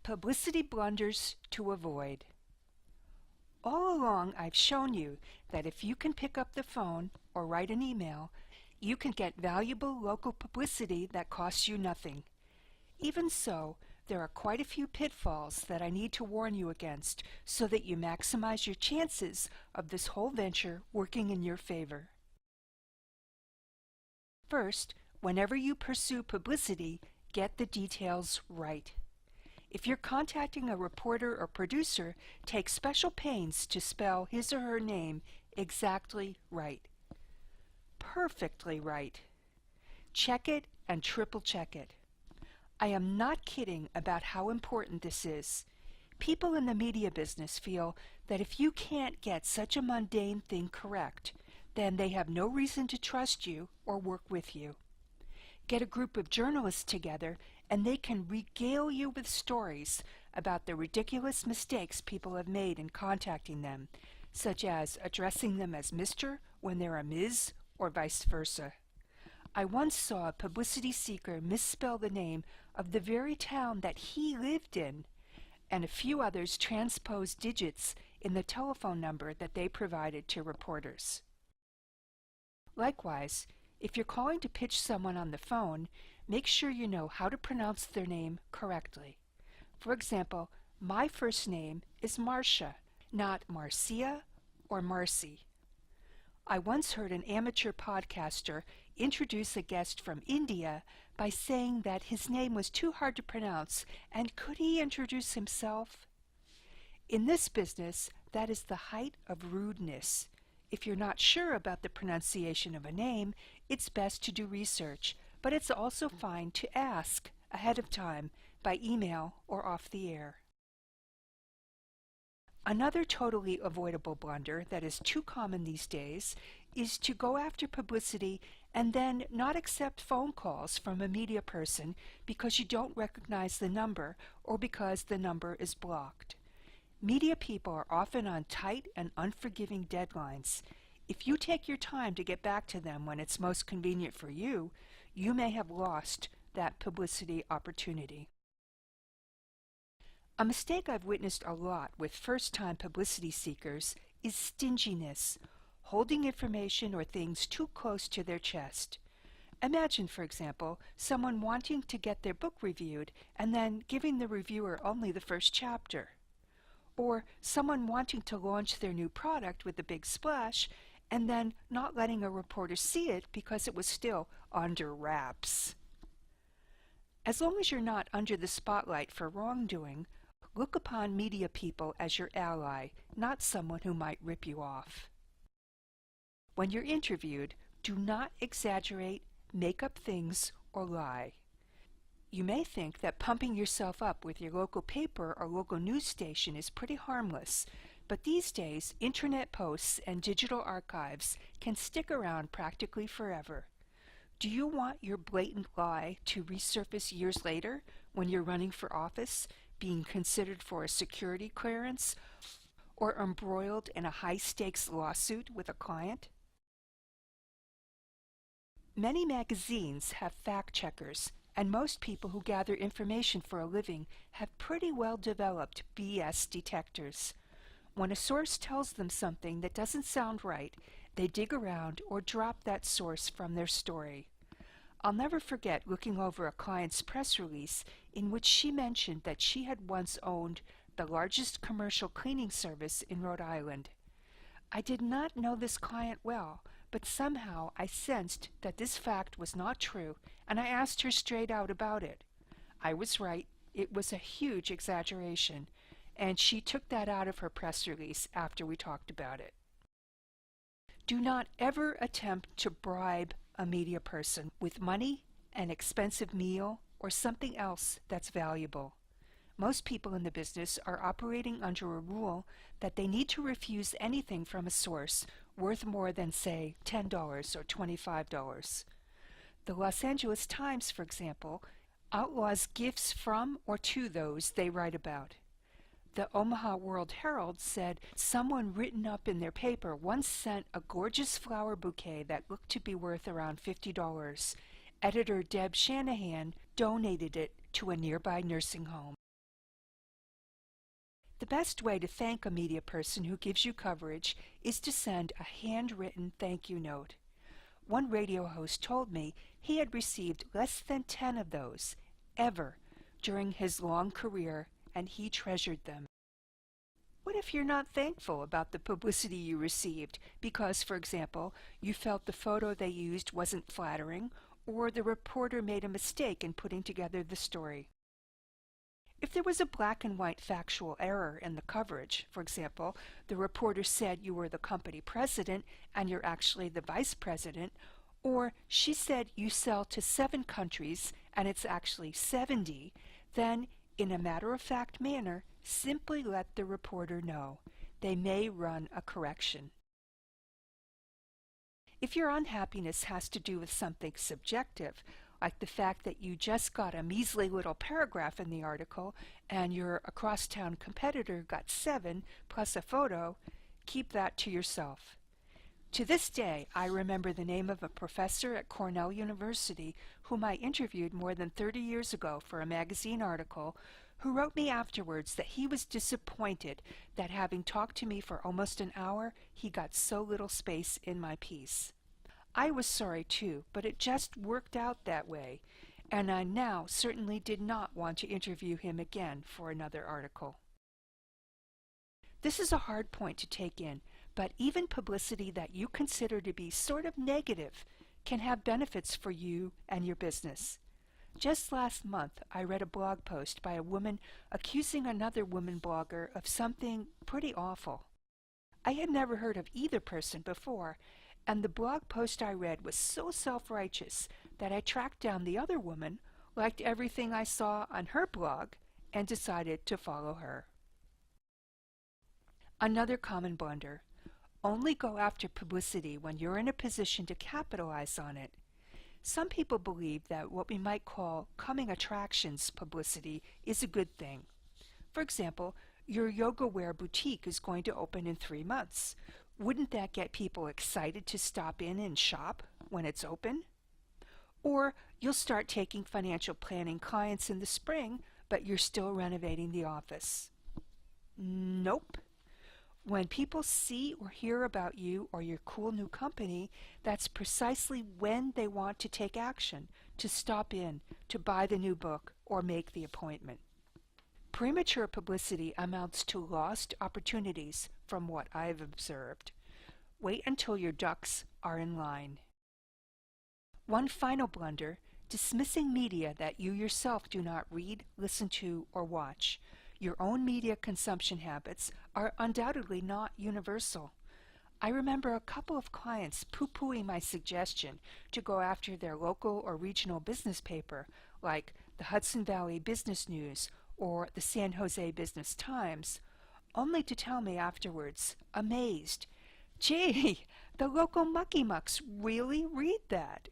Publicity blunders to avoid. All along I've shown you that if you can pick up the phone or write an email, you can get valuable local publicity that costs you nothing. Even so, there are quite a few pitfalls that I need to warn you against so that you maximize your chances of this whole venture working in your favor. First, whenever you pursue publicity, get the details right. If you're contacting a reporter or producer, take special pains to spell his or her name exactly right. Perfectly right. Check it and triple check it. I am not kidding about how important this is. People in the media business feel that if you can't get such a mundane thing correct, then they have no reason to trust you or work with you. Get a group of journalists together and they can regale you with stories about the ridiculous mistakes people have made in contacting them, such as addressing them as Mr. when they're a Ms. or vice versa. I once saw a publicity seeker misspell the name of the very town that he lived in, and a few others transpose digits in the telephone number that they provided to reporters. Likewise, if you're calling to pitch someone on the phone, make sure you know how to pronounce their name correctly. For example, my first name is Marcia, not Marcia or Marcy. I once heard an amateur podcaster introduce a guest from India by saying that his name was too hard to pronounce and could he introduce himself? In this business, that is the height of rudeness. If you're not sure about the pronunciation of a name, it's best to do research, but it's also fine to ask ahead of time by email or off the air. Another totally avoidable blunder that is too common these days is to go after publicity and then not accept phone calls from a media person because you don't recognize the number or because the number is blocked. Media people are often on tight and unforgiving deadlines. If you take your time to get back to them when it's most convenient for you, you may have lost that publicity opportunity. A mistake I've witnessed a lot with first-time publicity seekers is stinginess, holding information or things too close to their chest. Imagine, for example, someone wanting to get their book reviewed and then giving the reviewer only the first chapter. Or someone wanting to launch their new product with a big splash and then not letting a reporter see it because it was still under wraps. As long as you're not under the spotlight for wrongdoing, look upon media people as your ally, not someone who might rip you off. When you're interviewed, do not exaggerate, make up things, or lie. You may think that pumping yourself up with your local paper or local news station is pretty harmless, but these days, internet posts and digital archives can stick around practically forever. Do you want your blatant lie to resurface years later when you're running for office, being considered for a security clearance, or embroiled in a high-stakes lawsuit with a client? Many magazines have fact-checkers, and most people who gather information for a living have pretty well-developed BS detectors. When a source tells them something that doesn't sound right, they dig around or drop that source from their story. I'll never forget looking over a client's press release in which she mentioned that she had once owned the largest commercial cleaning service in Rhode Island. I did not know this client well, but somehow I sensed that this fact was not true, and I asked her straight out about it. I was right, it was a huge exaggeration, and she took that out of her press release after we talked about it. Do not ever attempt to bribe a media person with money, an expensive meal, or something else that's valuable. Most people in the business are operating under a rule that they need to refuse anything from a source worth more than, say, $10 or $25. The Los Angeles Times, for example, outlaws gifts from or to those they write about. The Omaha World Herald said someone written up in their paper once sent a gorgeous flower bouquet that looked to be worth around $50. Editor Deb Shanahan donated it to a nearby nursing home. The best way to thank a media person who gives you coverage is to send a handwritten thank you note. One radio host told me he had received less than 10 of those, ever, during his long career, and he treasured them. What if you're not thankful about the publicity you received because, for example, you felt the photo they used wasn't flattering, or the reporter made a mistake in putting together the story? If there was a black and white factual error in the coverage, for example, the reporter said you were the company president and you're actually the vice president, or she said you sell to 7 countries and it's actually 70, then, in a matter-of-fact manner, simply let the reporter know. They may run a correction. If your unhappiness has to do with something subjective, like the fact that you just got a measly little paragraph in the article and your across-town competitor got 7 plus a photo, keep that to yourself. To this day, I remember the name of a professor at Cornell University whom I interviewed more than 30 years ago for a magazine article, who wrote me afterwards that he was disappointed that having talked to me for almost an hour, he got so little space in my piece. I was sorry too, but it just worked out that way, and I now certainly did not want to interview him again for another article. This is a hard point to take in, but even publicity that you consider to be sort of negative can have benefits for you and your business. Just last month, I read a blog post by a woman accusing another woman blogger of something pretty awful. I had never heard of either person before, and the blog post I read was so self-righteous that I tracked down the other woman, liked everything I saw on her blog, and decided to follow her. Another common blunder: only go after publicity when you're in a position to capitalize on it. Some people believe that what we might call coming attractions publicity is a good thing. For example, your yoga wear boutique is going to open in 3 months. Wouldn't that get people excited to stop in and shop when it's open? Or you'll start taking financial planning clients in the spring, but you're still renovating the office. Nope. When people see or hear about you or your cool new company, that's precisely when they want to take action, to stop in, to buy the new book, or make the appointment. Premature publicity amounts to lost opportunities from what I've observed. Wait until your ducks are in line. One final blunder: dismissing media that you yourself do not read, listen to, or watch. Your own media consumption habits are undoubtedly not universal. I remember a couple of clients poo-pooing my suggestion to go after their local or regional business paper, like the Hudson Valley Business News or the San Jose Business Times, only to tell me afterwards, amazed, "Gee, the local mucky mucks really read that."